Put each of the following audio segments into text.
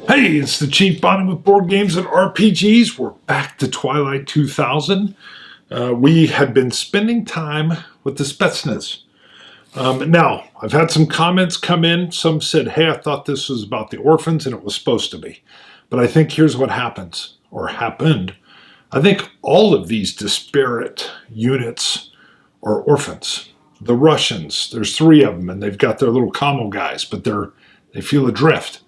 Hey, it's the Chief Bonnie with Board Games and RPGs. We're back to Twilight 2000. We had been spending time with the Spetsnaz. Now, I've had some comments come in. Some said, hey, I thought this was about the Orphans, and it was supposed to be. But I think here's what happens, or happened. I think all of these disparate units are Orphans. The Russians, there's 3 of them, and they've got their little commo guys, but they feel adrift.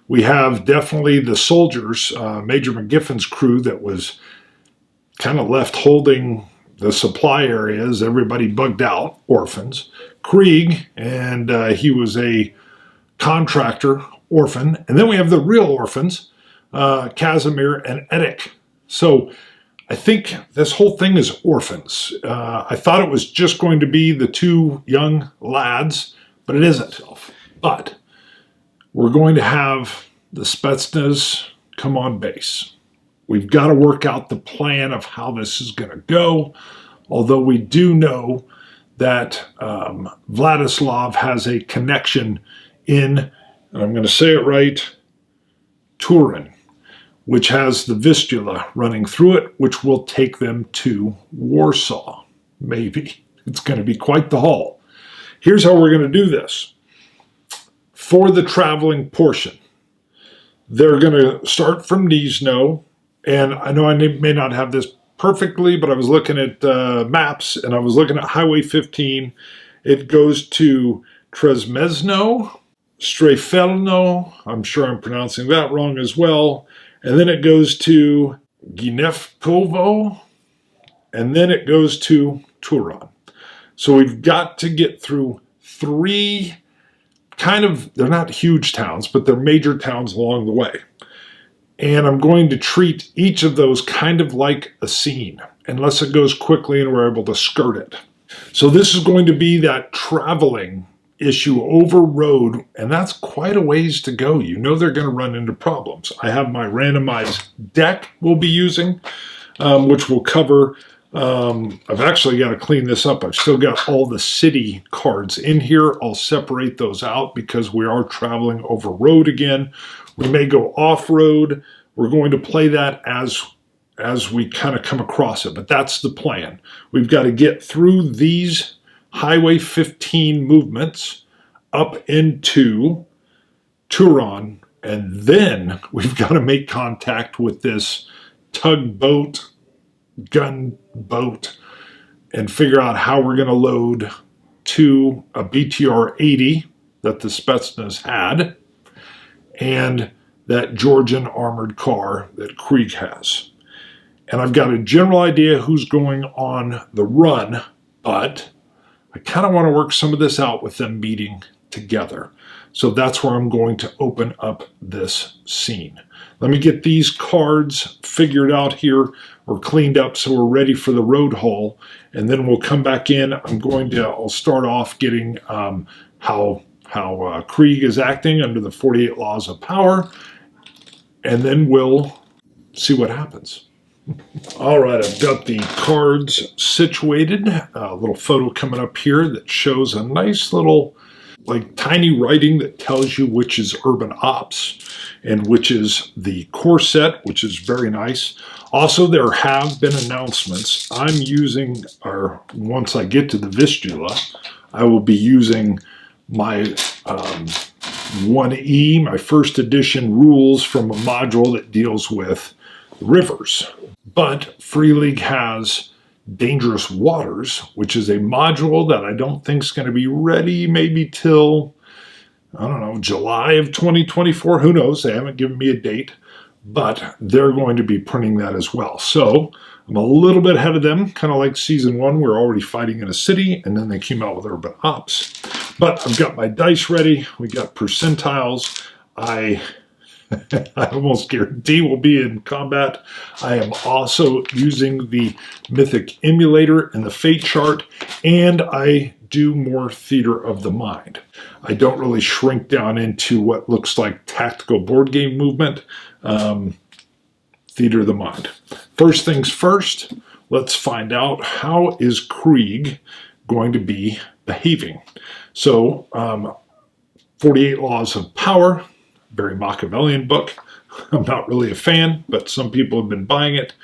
We have definitely the soldiers, Major McGiffin's crew that was kind of left holding the supply areas, everybody bugged out, Orphans. Krieg, and he was a contractor, orphan. And then we have the real orphans, Casimir and Eddick. So I think this whole thing is Orphans. I thought it was just going to be the 2 young lads, but it isn't. But we're going to have the Spetsnaz come on base. We've got to work out the plan of how this is going to go, although we do know that Vladislav has a connection in, and I'm going to say it right, Turin, which has the Vistula running through it, which will take them to Warsaw, maybe. It's going to be quite the haul. Here's how we're going to do this. For the traveling portion, they're going to start from Gniezno, and I know I may not have this perfectly, but I was looking at maps, and I was looking at Highway 15. It goes to Trzmezno, Strefelno, I'm sure I'm pronouncing that wrong as well, and then it goes to Ginevkovo, and then it goes to Turan. So we've got to get through 3 they're not huge towns, but they're major towns along the way. And I'm going to treat each of those kind of like a scene, unless it goes quickly and we're able to skirt it. So this is going to be that traveling issue over road, and that's quite a ways to go. You know they're going to run into problems. I have my randomized deck we'll be using, which will cover... I've actually got to clean this up. I've still got all the city cards in here. I'll separate those out because we are traveling over road again. We may go off-road. We're going to play that as we kind of come across it, but that's the plan. We've got to get through these Highway 15 movements up into Turan, and then we've got to make contact with this tugboat, gunboat, and figure out how we're going to load to a BTR-80 that the Spetsnaz had, and that Georgian armored car that Krieg has. And I've got a general idea who's going on the run, but I kind of want to work some of this out with them meeting together. So that's where I'm going to open up this scene. Let me get these cards figured out here or cleaned up so we're ready for the road haul, and then we'll come back in. I'll start off getting how Krieg is acting under the 48 laws of power, and then we'll see what happens. All right, I've got the cards situated. A little photo coming up here that shows a nice little like tiny writing that tells you which is urban ops and which is the core set, which is very nice. Also, there have been announcements. I'm using, or once I get to the Vistula, I will be using my 1E, my first edition rules from a module that deals with rivers. But Free League has Dangerous Waters, which is a module that I don't think is going to be ready maybe till, I don't know, July of 2024. Who knows? They haven't given me a date, but they're going to be printing that as well. So I'm a little bit ahead of them, kind of like Season 1. We're already fighting in a city, and then they came out with Urban Ops. But I've got my dice ready. We got percentiles. I almost guarantee we'll be in combat. I am also using the Mythic Emulator and the Fate chart, and I do more Theater of the Mind. I don't really shrink down into what looks like tactical board game movement. Theater of the Mind. First things first, let's find out how is Krieg going to be behaving. So 48 Laws of Power, very Machiavellian book. I'm not really a fan, but some people have been buying it.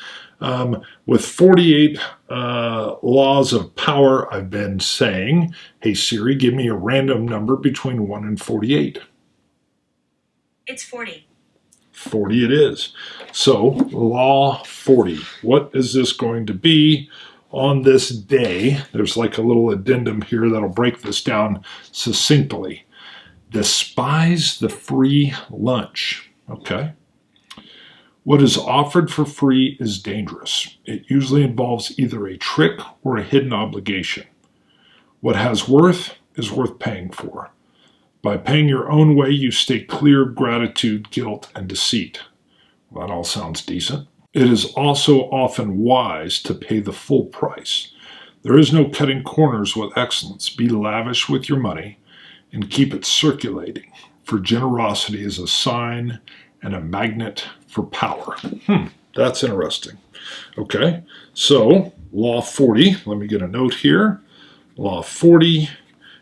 With 48 Laws of Power, I've been saying, hey Siri, give me a random number between 1 and 48. It's 40. 40 it is. So, Law 40. What is this going to be on this day? There's like a little addendum here that'll break this down succinctly. Despise the free lunch. Okay. What is offered for free is dangerous. It usually involves either a trick or a hidden obligation. What has worth is worth paying for. By paying your own way, you stay clear of gratitude, guilt, and deceit. Well, that all sounds decent. It is also often wise to pay the full price. There is no cutting corners with excellence. Be lavish with your money and keep it circulating, for generosity is a sign and a magnet for power. That's interesting. Okay, so Law 40, let me get a note here. Law 40,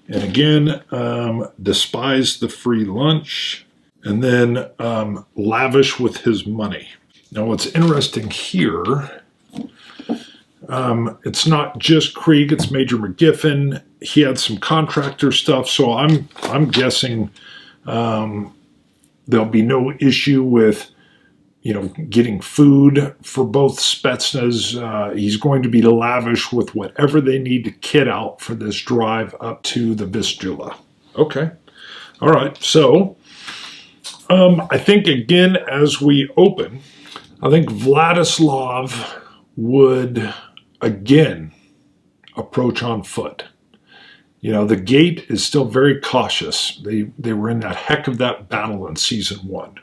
and again, despise the free lunch, and then lavish with his money. Now what's interesting here, it's not just Krieg, it's Major McGiffin. He had some contractor stuff, so I'm guessing there'll be no issue with, getting food for both Spetsnaz. He's going to be lavish with whatever they need to kit out for this drive up to the Vistula. Okay. All right. So I think, again, as we open, I think Vladislav would, again, approach on foot. The gate is still very cautious. They were in that heck of that battle in season 1.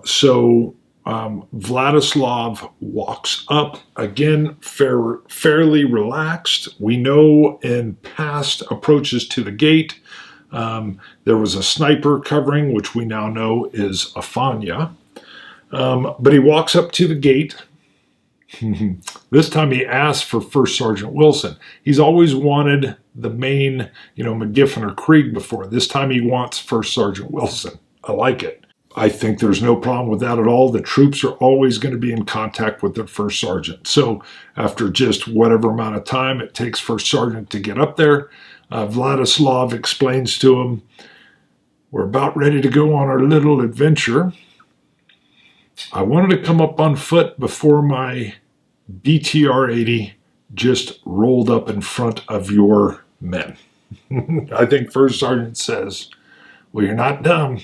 So Vladislav walks up, again, fairly relaxed. We know in past approaches to the gate, there was a sniper covering, which we now know is Afanya. But he walks up to the gate. This time he asks for First Sergeant Wilson. He's always wanted the main, McGiffin or Krieg before. This time he wants First Sergeant Wilson. I like it. I think there's no problem with that at all. The troops are always going to be in contact with their First Sergeant. So after just whatever amount of time it takes First Sergeant to get up there, Vladislav explains to him, we're about ready to go on our little adventure. I wanted to come up on foot before my BTR-80 just rolled up in front of your men. I think First Sergeant says, well, you're not dumb.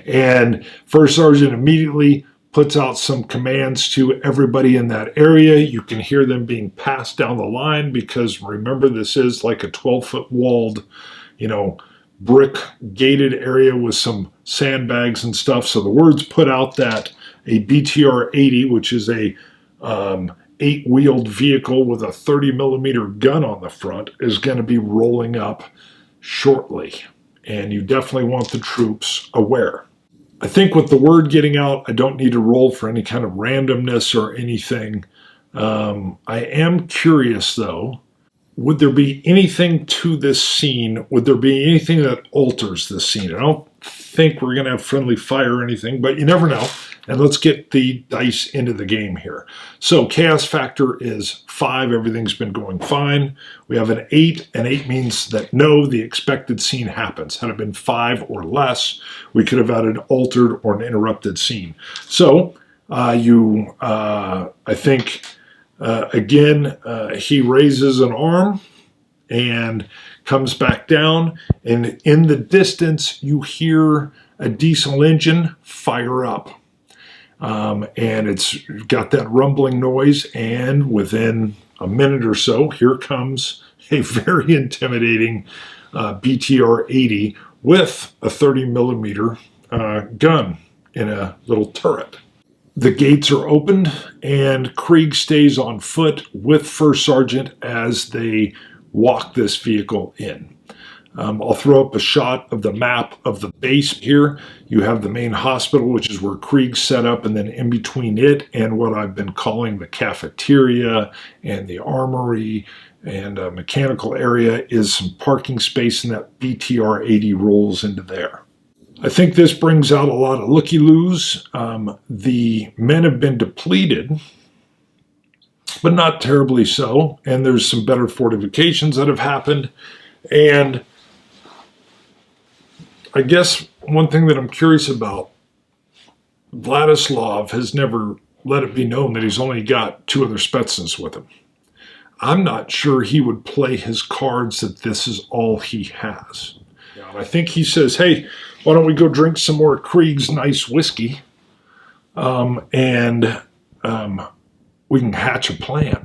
And First Sergeant immediately puts out some commands to everybody in that area. You can hear them being passed down the line because, remember, this is like a 12-foot walled, brick gated area with some sandbags and stuff. So the word's put out that a BTR-80, which is a 8-wheeled vehicle with a 30 millimeter gun on the front, is going to be rolling up shortly. And you definitely want the troops aware. I think with the word getting out, I don't need to roll for any kind of randomness or anything. I am curious, though, would there be anything to this scene? Would there be anything that alters this scene? I don't think we're going to have friendly fire or anything, but you never know. And let's get the dice into the game here. So chaos factor is 5. Everything's been going fine. We have an 8. An 8 means that no, the expected scene happens. Had it been 5 or less, we could have had an altered or an interrupted scene. So I think, again, he raises an arm and comes back down. And in the distance, you hear a diesel engine fire up. And it's got that rumbling noise, and within a minute or so, here comes a very intimidating BTR-80 with a 30 millimeter gun in a little turret. The gates are opened, and Krieg stays on foot with First Sergeant as they walk this vehicle in. I'll throw up a shot of the map of the base here. You have the main hospital, which is where Krieg's set up, and then in between it and what I've been calling the cafeteria and the armory And a mechanical area is some parking space, and that BTR 80 rolls into there. I think this brings out a lot of looky-loos. The men have been depleted, but not terribly so. And there's some better fortifications that have happened. And I guess one thing that I'm curious about, Vladislav has never let it be known that he's only got 2 other Spetsnaz with him. I'm not sure he would play his cards that this is all he has. I think he says, hey, why don't we go drink some more Krieg's nice whiskey, and we can hatch a plan.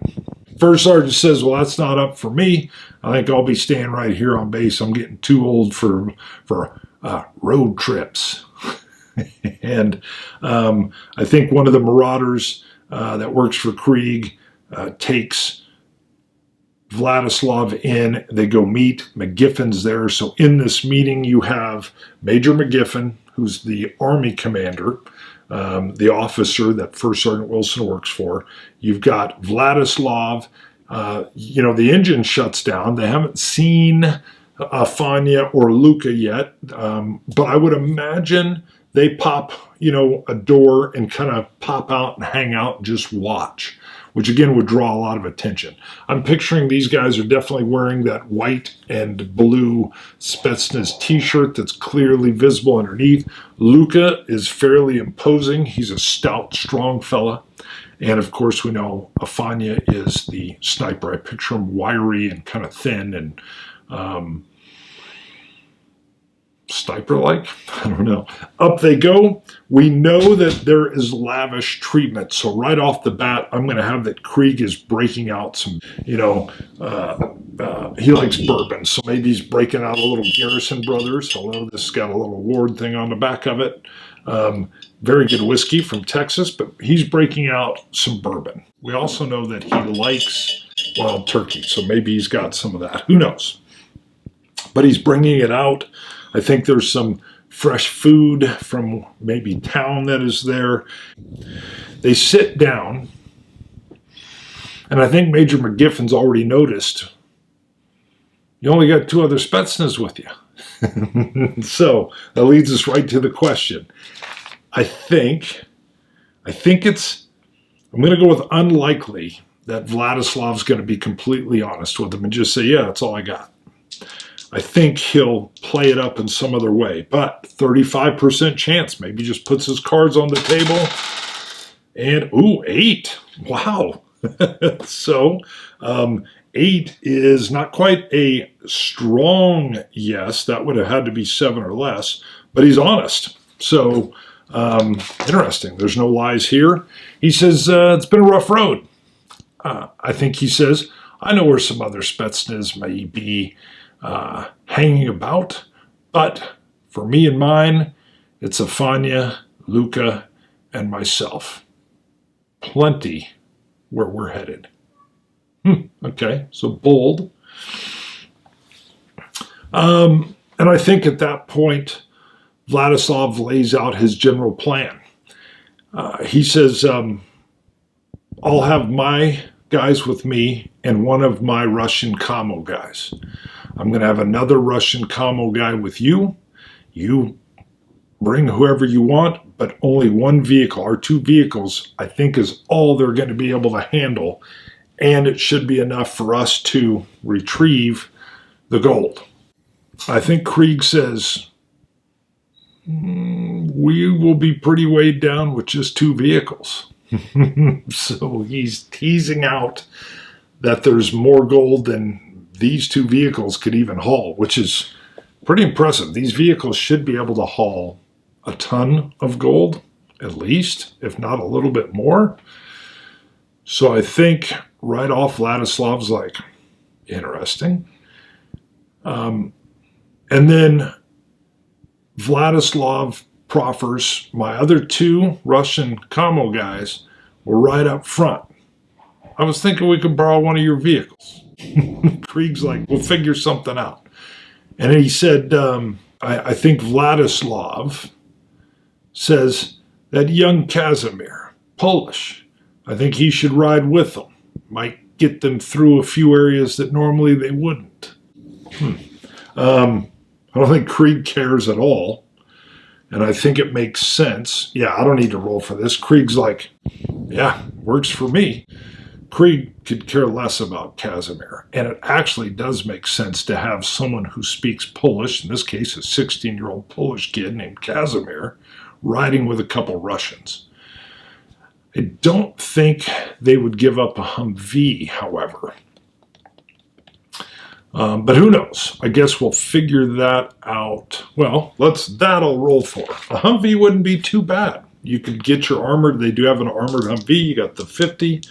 First Sergeant says, well, that's not up for me. I think I'll be staying right here on base. I'm getting too old for road trips. And I think one of the marauders that works for Krieg takes Vladislav in. They go meet. McGiffin's there. So in this meeting, you have Major McGiffin, who's the Army commander, the officer that First Sergeant Wilson works for. You've got Vladislav. The engine shuts down. They haven't seen Fanya or Luca yet, but I would imagine they pop, a door and kind of pop out and hang out and just watch, which again would draw a lot of attention. I'm picturing these guys are definitely wearing that white and blue Spetsnaz t-shirt that's clearly visible underneath. Luca is fairly imposing. He's a stout, strong fella. And of course, we know Afanya is the sniper. I picture him wiry and kind of thin and sniper-like? I don't know. Up they go. We know that there is lavish treatment. So right off the bat, I'm going to have that Krieg is breaking out some, he likes bourbon. So maybe he's breaking out a little Garrison Brothers. Hello, this has got a little award thing on the back of it. Very good whiskey from Texas, but he's breaking out some bourbon. We also know that he likes wild turkey. So maybe he's got some of that. Who knows? But he's bringing it out. I think there's some fresh food from maybe town that is there. They sit down, and I think Major McGiffin's already noticed you only got 2 other Spetsnaz with you. So that leads us right to the question. I think I'm going to go with unlikely that Vladislav's going to be completely honest with him and just say, yeah, that's all I got. I think he'll play it up in some other way, but 35% chance. Maybe just puts his cards on the table. And, 8. Wow. So, 8 is not quite a strong yes. That would have had to be 7 or less, but he's honest. So, interesting. There's no lies here. He says, it's been a rough road. I think he says, I know where some other Spetsnaz may be hanging about, but for me and mine, it's Afanya, Luca, and myself. Plenty where we're headed. Okay, so bold. And I think at that point, Vladislav lays out his general plan. He says, I'll have my guys with me and one of my Russian Kamo guys. I'm going to have another Russian Kamo guy with you. You bring whoever you want, but only one vehicle or 2 vehicles, I think, is all they're going to be able to handle. And it should be enough for us to retrieve the gold. I think Krieg says, we will be pretty weighed down with just 2 vehicles. So he's teasing out that there's more gold than these 2 vehicles could even haul, which is pretty impressive. These vehicles should be able to haul a ton of gold, at least, if not a little bit more. So I think right off, Vladislav's like, interesting. And then Vladislav proffers my other 2 Russian Kamo guys were right up front. I was thinking we could borrow one of your vehicles. Krieg's like, we'll figure something out. And he said, I think Vladislav says that young Casimir, Polish, I think he should ride with them. Might get them through a few areas that normally they wouldn't. I don't think Krieg cares at all. And I think it makes sense. Yeah, I don't need to roll for this. Krieg's like, yeah, works for me. Krieg could care less about Casimir. And it actually does make sense to have someone who speaks Polish, in this case a 16-year-old Polish kid named Casimir, riding with a couple Russians. I don't think they would give up a Humvee, however. But who knows? I guess we'll figure that out. Well, that'll roll for. A Humvee wouldn't be too bad. You could get your armored. They do have an armored Humvee. You got the 50.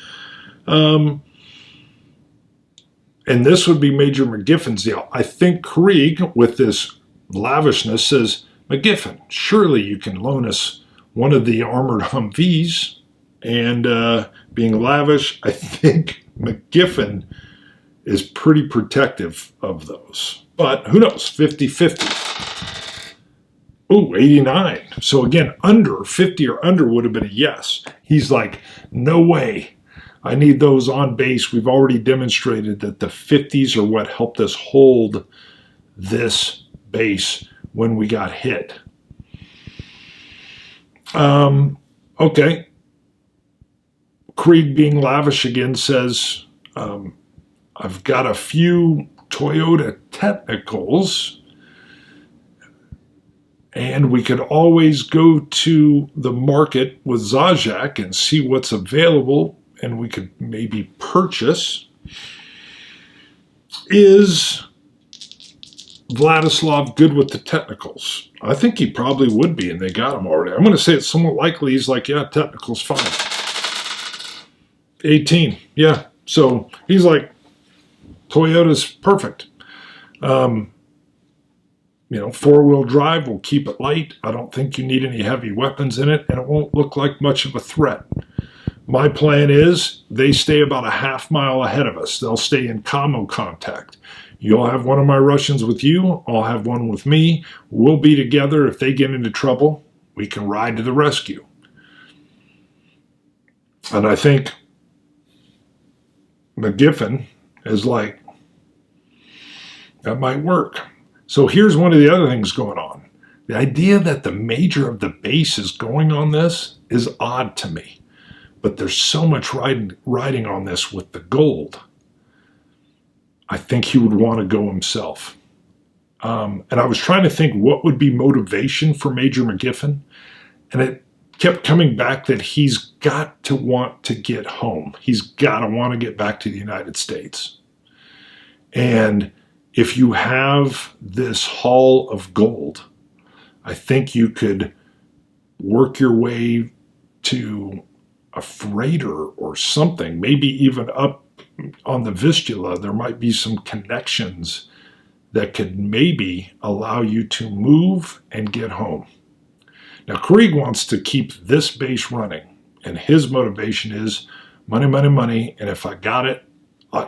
And this would be Major McGiffin's deal. I think Krieg, with this lavishness, says, McGiffin, surely you can loan us one of the armored Humvees. And being lavish, I think McGiffin is pretty protective of those. But who knows? 50-50. Ooh, 89. So again, under 50 or under would have been a yes. He's like, no way. I need those on base. We've already demonstrated that the 50s are what helped us hold this base when we got hit. Okay. Krieg, being lavish again, says, I've got a few Toyota Technicals, and we could always go to the market with Zajac and see what's available, and we could maybe purchase. Is Vladislav good with the Technicals? I think he probably would be, and they got him already. I'm going to say it's somewhat likely he's like, yeah, Technicals fine. 18, yeah. So he's like, Toyota's perfect. Four-wheel drive will keep it light. I don't think you need any heavy weapons in it, and it won't look like much of a threat. My plan is they stay about a half mile ahead of us. They'll stay in commo contact. You'll have one of my Russians with you. I'll have one with me. We'll be together. If they get into trouble, we can ride to the rescue. And I think McGiffin is like, that might work. So here's one of the other things going on. The idea that the major of the base is going on this is odd to me. But there's so much riding on this with the gold. I think he would want to go himself. And I was trying to think what would be motivation for Major McGiffin. And it kept coming back that he's got to want to get home. He's got to want to get back to the United States. And if you have this haul of gold, I think you could work your way to a freighter or something, maybe even up on the Vistula. There might be some connections that could maybe allow you to move and get home. Now, Krieg wants to keep this base running, and his motivation is money, money, money, and if I got it,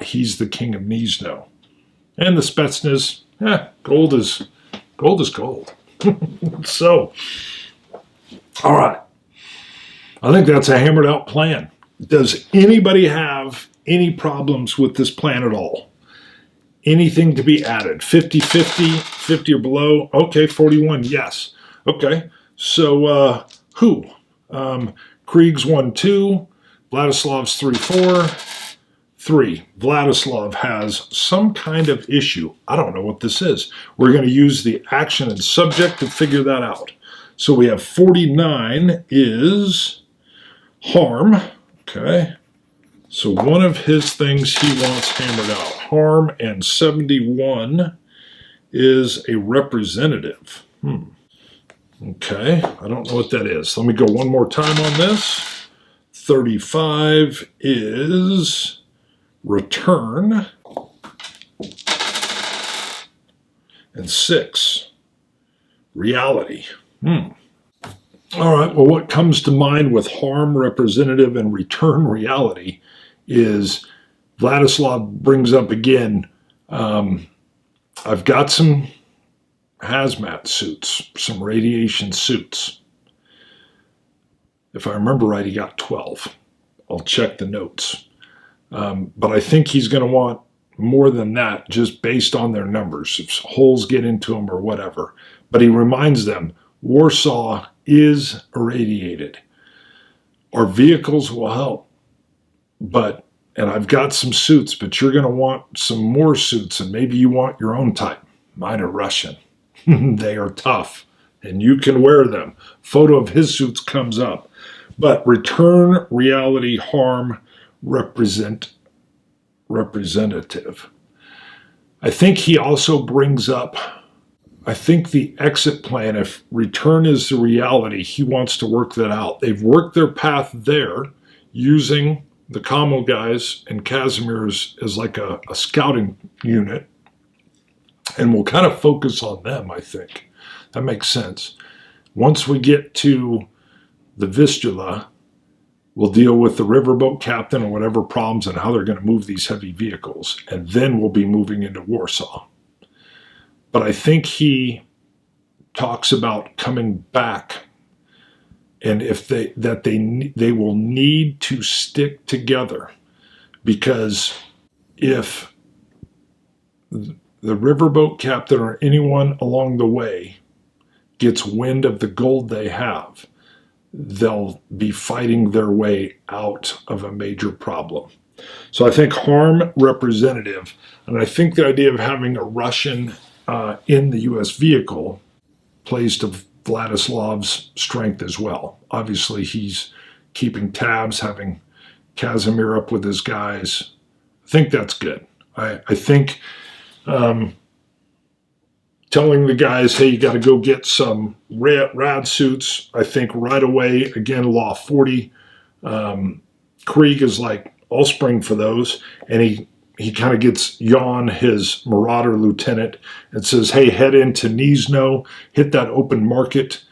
he's the king of Gniezno. And the Spetsnaz, gold is gold. So, all right. I think that's a hammered out plan. Does anybody have any problems with this plan at all? Anything to be added? 50-50, 50 or below? Okay, 41, yes. Okay, so who? Krieg's 1-2, Vladislav's 3-4. 3, Vladislav has some kind of issue. I don't know what this is. We're going to use the action and subject to figure that out. So we have 49 is harm. Okay. So one of his things he wants hammered out. Harm, and 71 is a representative. Okay. I don't know what that is. Let me go one more time on this. 35 is return, and 6, reality. All right, well, what comes to mind with harm, representative, and return, reality is Vladislav brings up again, I've got some hazmat suits, some radiation suits. If I remember right, he got 12. I'll check the notes. But I think he's going to want more than that just based on their numbers, if holes get into them or whatever. But he reminds them, Warsaw is irradiated. Our vehicles will help. And I've got some suits, but you're going to want some more suits, and maybe you want your own type. Mine are Russian. They are tough, and you can wear them. Photo of his suits comes up. But return reality harm representative. I think he also brings up, I think the exit plan, if return is the reality, he wants to work that out. They've worked their path there using the Kamo guys and Casimir as like a scouting unit. And we'll kind of focus on them, I think. That makes sense. Once we get to the Vistula, we'll deal with the riverboat captain or whatever problems and how they're going to move these heavy vehicles. And then we'll be moving into Warsaw. But I think he talks about coming back, and if they will need to stick together, because if the riverboat captain or anyone along the way gets wind of the gold they have, they'll be fighting their way out of a major problem. So I think harm representative, and I think the idea of having a Russian in the U.S. vehicle plays to Vladislav's strength as well. Obviously, he's keeping tabs, having Casimir up with his guys. I think that's good. I think telling the guys, hey, you got to go get some rad suits, I think right away, again, Law 40. Krieg is like, I'll spring for those. And he kind of gets Jan, his Marauder lieutenant, and says, hey, head into Gniezno, hit that open market.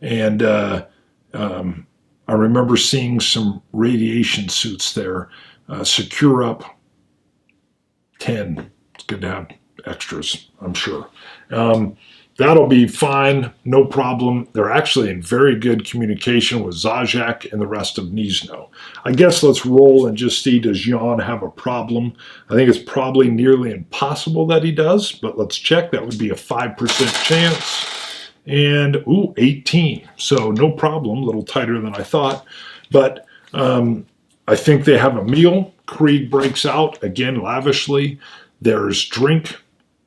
And I remember seeing some radiation suits there. Secure up 10. It's good to have extras, I'm sure. That'll be fine, no problem. They're actually in very good communication with Zajac and the rest of Gniezno. I guess let's roll and just see, does Jan have a problem? I think it's probably nearly impossible that he does, but let's check. That would be a 5% chance. And, 18. So no problem, a little tighter than I thought. But I think they have a meal. Krieg breaks out, again, lavishly. There's drink,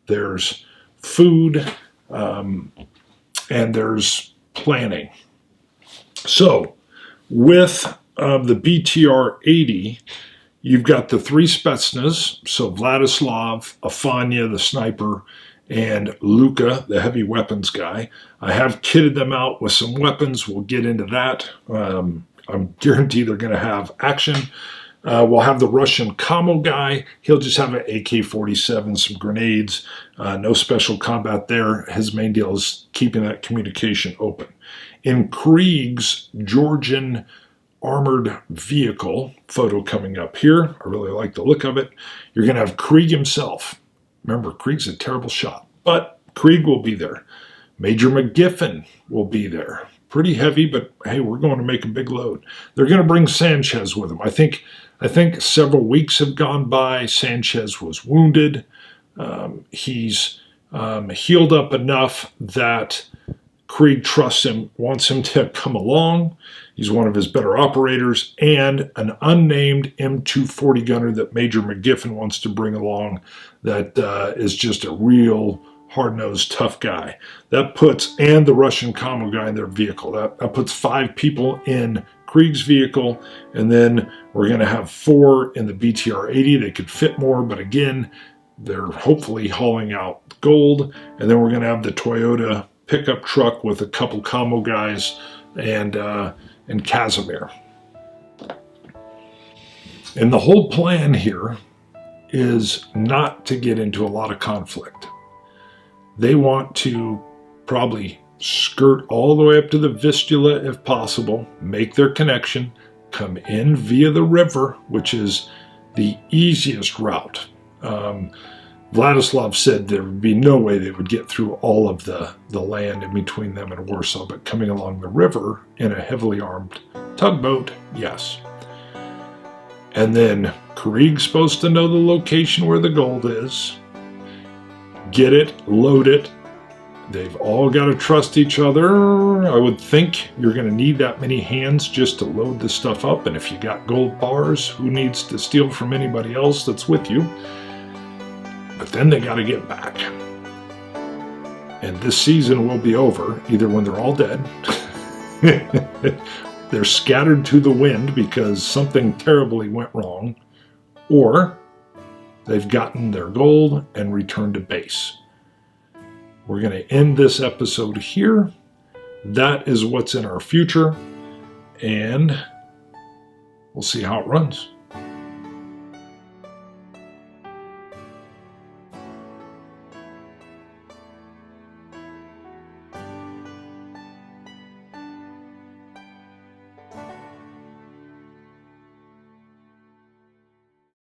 there's food, and there's planning. So with the BTR-80, you've got the 3 Spetsnaz, so Vladislav, Afanya, the sniper, and Luka, the heavy weapons guy. I have kitted them out with some weapons. We'll get into that. I'm guaranteed they're going to have action. We'll have the Russian Kamo guy. He'll just have an AK-47, some grenades, no special combat there. His main deal is keeping that communication open. In Krieg's Georgian armored vehicle, photo coming up here, I really like the look of it, you're going to have Krieg himself. Remember, Krieg's a terrible shot, but Krieg will be there. Major McGiffin will be there. Pretty heavy, but hey, we're going to make a big load. They're going to bring Sanchez with them. I think several weeks have gone by. Sanchez was wounded. He's healed up enough that Krieg trusts him, wants him to come along. He's one of his better operators, and an unnamed M240 gunner that Major McGiffin wants to bring along that is just a real hard-nosed, tough guy. That puts, and the Russian Kamo guy in their vehicle. That puts 5 people in Krieg's vehicle, and then we're going to have 4 in the BTR-80. They could fit more, but again, they're hopefully hauling out gold. And then we're going to have the Toyota pickup truck with a couple Kamo guys and Casimir. And the whole plan here is not to get into a lot of conflict. They want to probably skirt all the way up to the Vistula if possible, make their connection, come in via the river, which is the easiest route. Vladislav said there would be no way they would get through all of the land in between them and Warsaw, but coming along the river in a heavily armed tugboat, yes. And then Krieg's supposed to know the location where the gold is. Get it, load it. They've all got to trust each other. I would think you're going to need that many hands just to load the stuff up. And if you got gold bars, who needs to steal from anybody else that's with you? But then they got to get back. And this season will be over, either when they're all dead, they're scattered to the wind because something terribly went wrong, or they've gotten their gold and returned to base. We're going to end this episode here. That is what's in our future, and we'll see how it runs.